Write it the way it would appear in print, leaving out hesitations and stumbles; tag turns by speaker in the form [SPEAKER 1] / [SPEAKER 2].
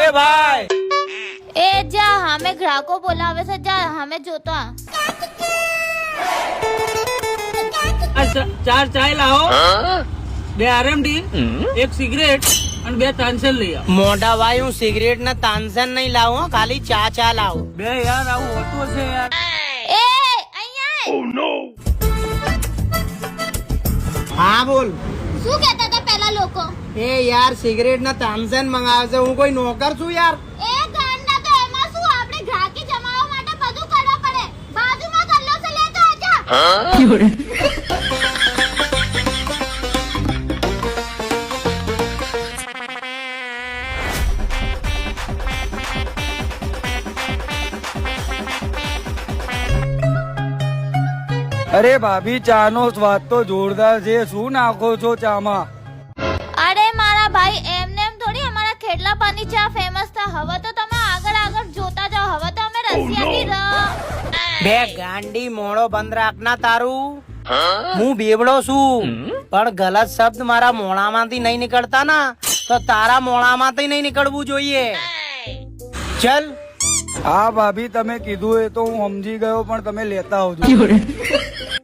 [SPEAKER 1] એ ભાઈ
[SPEAKER 2] એ જા હમે ગ્રાહકો બોલાવે છે, જા હમે જોતો
[SPEAKER 1] ચાર ચાય લાવો, 2 RMD, 1 સિગરેટ અને 2 તાનસેન લઈ આવો.
[SPEAKER 3] મોઢા ભાઈ હું સિગરેટ ને તાનસેન નહીં લાવું હો, ખાલી ચા લાવું.
[SPEAKER 1] 2 યાર આવું હોતું હશે યાર.
[SPEAKER 2] એ અહીંયા
[SPEAKER 3] હા બોલ.
[SPEAKER 2] શું કહેતા હતા પેલા લોકો?
[SPEAKER 3] એ યાર સિગરેટ ને તાનસેન મંગાવે છે, હું કોઈ નોકર છું યાર?
[SPEAKER 2] એ ગાંડા તો એમાં શું, આપણે ગ્રાહકી જમાવવા માટે બધું કરવા પડે. બાજુમાં ગલ્લો છે, લેતો આજા.
[SPEAKER 1] અરે ભાભી ચા નો સ્વાદ તો જોરદાર છે, શું નાખો છો ચામાં?
[SPEAKER 2] અરે મારા ભાઈ એમને એમ થોડી અમારા ખેડલા પાની ચા ફેમસ था. હવે તો તમે આગળ આગળ જોતા જાઓ. હવે તો અમે રશિયાની
[SPEAKER 3] બે ગાંડી મોડો બંધ રાખના તારું. હું બેવડો છું પણ ગલત શબ્દ મારા મોણામાંથી નહીં નીકળતા ના તો તારા મોણામાંથી નહીં નીકળવું જોઈએ. ચલ.
[SPEAKER 1] હા ભાભી તમે કીધું એ તો હું સમજી ગયો, પણ તમે લેતા આવજો.